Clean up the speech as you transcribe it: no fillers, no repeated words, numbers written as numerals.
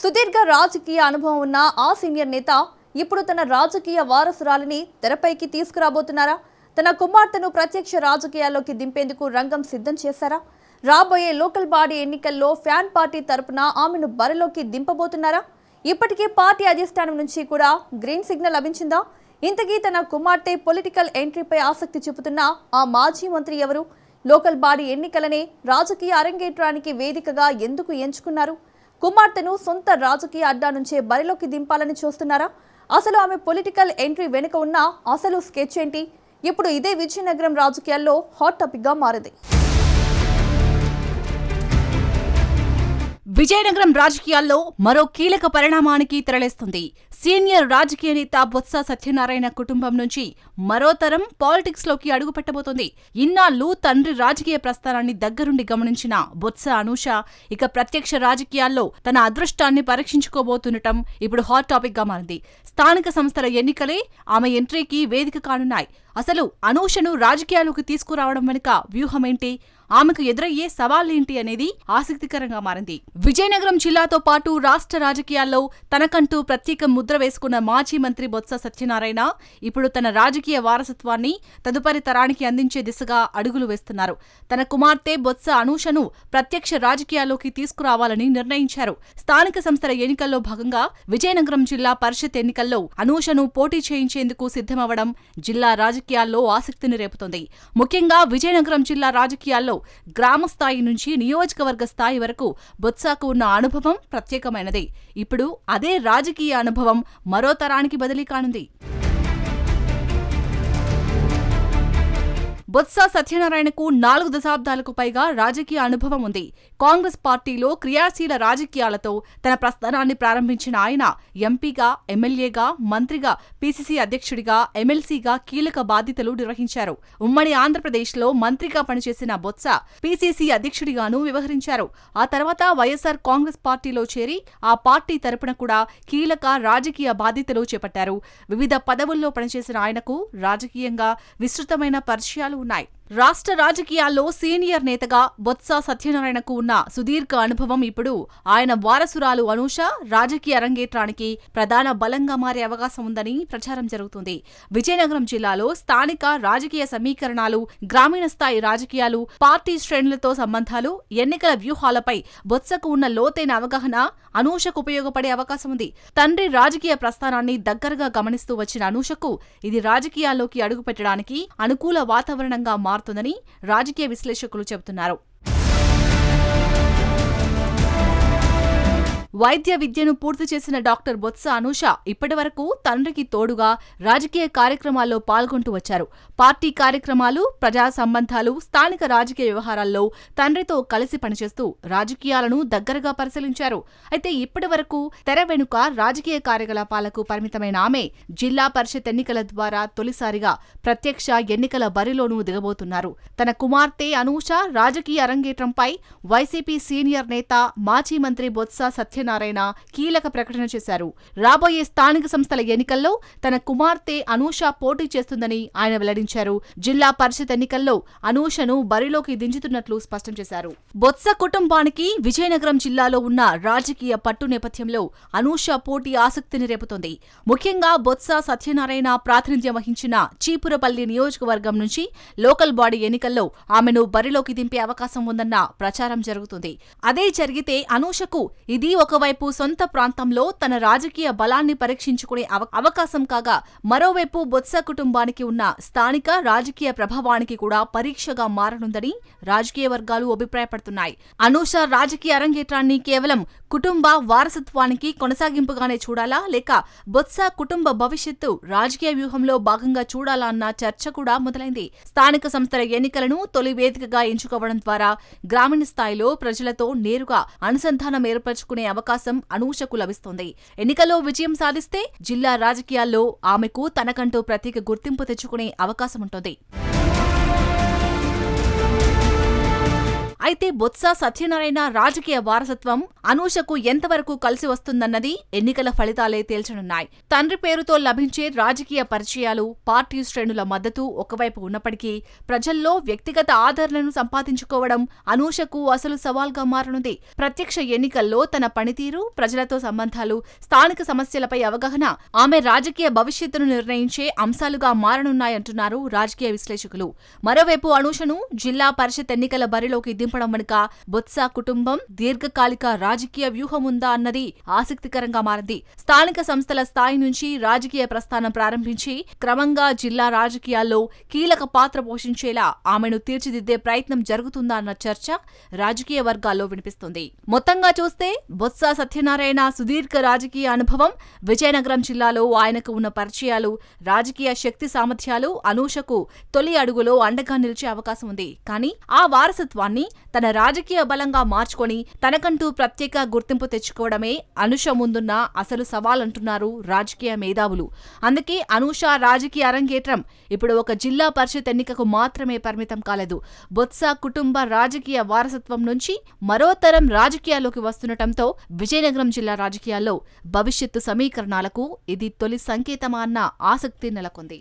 సుదీర్ఘ రాజకీయ అనుభవం ఉన్న ఆ సీనియర్ నేత ఇప్పుడు తన రాజకీయ వారసురాలిని తెరపైకి తీసుకురాబోతున్నారా? తన కుమార్తెను ప్రత్యక్ష రాజకీయాల్లోకి దింపేందుకు రంగం సిద్ధం చేశారా? రాబోయే లోకల్ బాడీ ఎన్నికల్లో ఫ్యాన్ పార్టీ తరపున ఆమెను బరిలోకి దింపబోతున్నారా? ఇప్పటికే పార్టీ అధిష్టానం నుంచి కూడా గ్రీన్ సిగ్నల్ లభించిందా? ఇంతకీ తన కుమార్తె పొలిటికల్ ఎంట్రీపై ఆసక్తి చూపుతున్న ఆ మాజీ మంత్రి ఎవరు? లోకల్ బాడీ ఎన్నికలనే రాజకీయ అరంగేట్రానికి వేదికగా ఎందుకు ఎంచుకున్నారు? కుమార్తెను సొంత రాజకీయ అడ్డా నుంచే బరిలోకి దింపాలని చూస్తున్నారా? అసలు ఆమె పొలిటికల్ ఎంట్రీ వెనుక ఉన్న అసలు స్కెచ్ ఏంటి? ఇప్పుడు ఇదే విజయనగరం రాజకీయాల్లో హాట్ టాపిక్ గా మారింది. విజయనగరం రాజకీయాల్లో మరో కీలక పరిణామానికి తెరలేస్తుంది. సీనియర్ రాజకీయ నేత బొత్స సత్యనారాయణ కుటుంబం నుంచి మరో తరం పాలిటిక్స్ లోకి అడుగుపెట్టబోతోంది. ఇన్నాళ్లు తండ్రి రాజకీయ ప్రస్థానాన్ని దగ్గరుండి గమనించిన బొత్స అనూష ఇక ప్రత్యక్ష రాజకీయాల్లో తన అదృష్టాన్ని పరీక్షించుకోబోతుండటం ఇప్పుడు హాట్ టాపిక్ గా మారింది. స్థానిక సంస్థల ఎన్నికలే ఆమె ఎంట్రీకి వేదిక కానున్నాయి. అసలు అనూషను రాజకీయాల్లోకి తీసుకురావడం వెనుక వ్యూహమేంటి? ఆమెకు ఎదురయ్యే సవాళ్లేంటి అనేది ఆసక్తికరంగా మారింది. విజయనగరం జిల్లాతో పాటు రాష్ట్ర రాజకీయాల్లో తనకంటూ ప్రత్యేక ముద్ర వేసుకున్న మాజీ మంత్రి బొత్స సత్యనారాయణ ఇప్పుడు తన రాజకీయ వారసత్వాన్ని తదుపరి తరానికి అందించే దిశగా అడుగులు వేస్తున్నారు. తన కుమార్తె బొత్స అనూషను ప్రత్యక్ష రాజకీయాల్లోకి తీసుకురావాలని నిర్ణయించారు. స్థానిక సంస్థల ఎన్నికల్లో భాగంగా విజయనగరం జిల్లా పరిషత్ ఎన్నికల్లో అనూషను పోటీ చేయించేందుకు సిద్ధమవడం జిల్లా రాజకీయాల్లో ఆసక్తిని రేపుతోంది. ముఖ్యంగా విజయనగరం జిల్లా రాజకీయాల్లో గ్రామ స్థాయి నుంచి నియోజకవర్గ స్థాయి వరకు బొత్సకు ఉన్న అనుభవం ప్రత్యేకమైనదే. ఇప్పుడు అదే రాజకీయ అనుభవం మరో తరానికి బదిలీ కానుంది. బొత్స సత్యనారాయణకు 4 దశాబ్దాలకు పైగా రాజకీయ అనుభవం ఉంది. కాంగ్రెస్ పార్టీలో క్రియాశీల రాజకీయాలతో తన ప్రస్థానాన్ని ప్రారంభించిన ఆయన ఎంపీగా, ఎమ్మెల్యేగా, మంత్రిగా, పీసీసీ అధ్యక్షుడిగా, ఎమ్మెల్సీగా కీలక బాధ్యతలు నిర్వహించారు. ఉమ్మడి ఆంధ్రప్రదేశ్లో మంత్రిగా పనిచేసిన బొత్స పీసీసీ అధ్యక్షుడిగానూ వ్యవహరించారు. ఆ తర్వాత వైఎస్సార్ కాంగ్రెస్ పార్టీలో చేరి ఆ పార్టీ తరపున కూడా కీలక రాజకీయ బాధ్యతలు చేపట్టారు. వివిధ పదవుల్లో పనిచేసిన ఆయనకు రాజకీయంగా విస్తృతమైన పరిచయాలు ఉన్నాయి. రాష్ట్ర రాజకీయాల్లో సీనియర్ నేతగా బొత్స సత్యనారాయణకు ఉన్న సుదీర్ఘ అనుభవం ఇప్పుడు ఆయన వారసురాలు అనూష రాజకీయ అరంగేట్రానికి ప్రధాన బలంగా మారే అవకాశం ఉందని ప్రచారం జరుగుతుంది. విజయనగరం జిల్లాలో స్థానిక రాజకీయ సమీకరణాలు, గ్రామీణ స్థాయి రాజకీయాలు, పార్టీ శ్రేణులతో సంబంధాలు, ఎన్నికల వ్యూహాలపై బొత్సకు ఉన్న లోతైన అవగాహన అనూషకు ఉపయోగపడే అవకాశం ఉంది. తండ్రి రాజకీయ ప్రస్థానాన్ని దగ్గరగా గమనిస్తూ వచ్చిన అనూషకు ఇది రాజకీయాల్లోకి అడుగుపెట్టడానికి అనుకూల వాతావరణంగా మారుతుందని రాజకీయ విశ్లేషకులు చెబుతున్నారు. వైద్య విద్యను పూర్తి చేసిన డాక్టర్ బొత్స అనూష ఇప్పటివరకు తండ్రికి తోడుగా రాజకీయ కార్యక్రమాల్లో పాల్గొంటూ వచ్చారు. పార్టీ కార్యక్రమాలు, ప్రజా సంబంధాలు, స్థానిక రాజకీయ వ్యవహారాల్లో తండ్రితో కలిసి పనిచేస్తూ రాజకీయాలను దగ్గరగా పరిశీలించారు. అయితే ఇప్పటివరకు తెర వెనుక రాజకీయ కార్యకలాపాలకు పరిమితమైన ఆమె జిల్లా పరిషత్ ఎన్నికల ద్వారా తొలిసారిగా ప్రత్యక్ష ఎన్నికల బరిలోనూ దిగబోతున్నారు. తన కుమార్తె అనూష రాజకీయ అరంగేట్రంపై వైసీపీ సీనియర్ నేత, మాజీ మంత్రి బొత్స సత్యనారాయణ కీలక ప్రకటన చేశారు. రాబోయే స్థానిక సంస్థల ఎన్నికల్లో తన కుమార్తె అనూష పోటీ చేస్తుందని ఆయన వెల్లడించారు. జిల్లా పరిషత్ ఎన్నికల్లో అనూషను బరిలోకి దించుతున్నట్లు స్పష్టం చేశారు. బొత్స కుటుంబానికి విజయనగరం జిల్లాలో ఉన్న రాజకీయ పట్టు నేపథ్యంలో అనూష పోటీ ఆసక్తిని రేపుతోంది. ముఖ్యంగా బొత్స సత్యనారాయణ ప్రాతినిధ్యం వహించిన చీపురపల్లి నియోజకవర్గం నుంచి లోకల్ బాడీ ఎన్నికల్లో ఆమెను బరిలోకి దింపే అవకాశం ఉందన్న ప్రచారం జరుగుతుంది. అదే జరిగితే అనూషకు ఇది ఒకవైపు సొంత ప్రాంతంలో తన రాజకీయ బలాన్ని పరీక్షించుకునే అవకాశం కాగా, మరోవైపు బొత్స కుటుంబానికి ఉన్న స్థానిక రాజకీయ ప్రభావానికి కూడా పరీక్షగా మారనుందని రాజకీయ వర్గాలు అభిప్రాయపడుతున్నాయి. అనూష రాజకీయ అరంగేట్రాన్ని కేవలం కుటుంబ వారసత్వానికి కొనసాగింపుగానే చూడాలా, లేక బొత్స కుటుంబ భవిష్యత్తు రాజకీయ వ్యూహంలో భాగంగా చూడాలా అన్న చర్చ కూడా మొదలైంది. స్థానిక సంస్థల ఎన్నికలను తొలి వేదికగా ఎంచుకోవడం ద్వారా గ్రామీణ స్థాయిలో ప్రజలతో నేరుగా అనుసంధానం ఏర్పరచుకునే అవకాశం అనూషకు లభిస్తోంది. ఎన్నికల్లో విజయం సాధిస్తే జిల్లా రాజకీయాల్లో ఆమెకు తనకంటూ ప్రత్యేక గుర్తింపు తెచ్చుకునే అవకాశం ఉంటుంది. అయితే బొత్స సత్యనారాయణ రాజకీయ వారసత్వం అనూషకు ఎంతవరకు కలిసి వస్తుందన్నది ఎన్నికల ఫలితాలే తేల్చనున్నాయి. తండ్రి పేరుతో లభించే రాజకీయ పరిచయాలు, పార్టీ శ్రేణుల మద్దతు ఒకవైపు ఉన్నప్పటికీ ప్రజల్లో వ్యక్తిగత ఆదరణను సంపాదించుకోవడం అనూషకు అసలు సవాల్గా మారనుంది. ప్రత్యక్ష ఎన్నికల్లో తన పనితీరు, ప్రజలతో సంబంధాలు, స్థానిక సమస్యలపై అవగాహన ఆమె రాజకీయ భవిష్యత్తును నిర్ణయించే అంశాలుగా మారనున్నాయంటున్నారు రాజకీయ విశ్లేషకులు. మరోవైపు అనూషను జిల్లా పరిషత్ ఎన్నికల బరిలోకి దింపడం వెనుక బొత్స కుటుంబం దీర్ఘకాలిక రాజకీయ వ్యూహం ఉందా అన్నది ఆసక్తికరంగా మారింది. స్థానిక సంస్థల స్థాయి నుంచి రాజకీయ ప్రస్థానం ప్రారంభించి క్రమంగా జిల్లా రాజకీయాల్లో కీలక పాత్ర పోషించేలా ఆమెను తీర్చిదిద్దే ప్రయత్నం జరుగుతుందా అన్న చర్చ రాజకీయ వర్గాల్లో వినిపిస్తుంది. మొత్తంగా చూస్తే బొత్స సత్యనారాయణ సుదీర్ఘ రాజకీయ అనుభవం, విజయనగరం జిల్లాలో ఆయనకు ఉన్న పరిచయాలు, రాజకీయ శక్తి సామర్థ్యాలు అనూషకు తొలి అడుగులో అండగా నిలిచే అవకాశం ఉంది. కానీ ఆ వారసత్వాన్ని తన రాజకీయ బలంగా మార్చుకొని తనకంటూ ప్రత్యేక గుర్తింపు తెచ్చుకోవడమే అనూష ముందున్న అసలు సవాలంటున్నారు రాజకీయ మేధావులు. అందుకే అనూష రాజకీయ అరంగేట్రం ఇప్పుడు ఒక జిల్లా పరిషత్ ఎన్నికకు మాత్రమే పరిమితం కాలేదు. బొత్స కుటుంబ రాజకీయ వారసత్వం నుంచి మరో తరం రాజకీయాల్లోకి వస్తుండటంతో విజయనగరం జిల్లా రాజకీయాల్లో భవిష్యత్తు సమీకరణాలకు ఇది తొలి సంకేతమా అన్న ఆసక్తి నెలకొంది.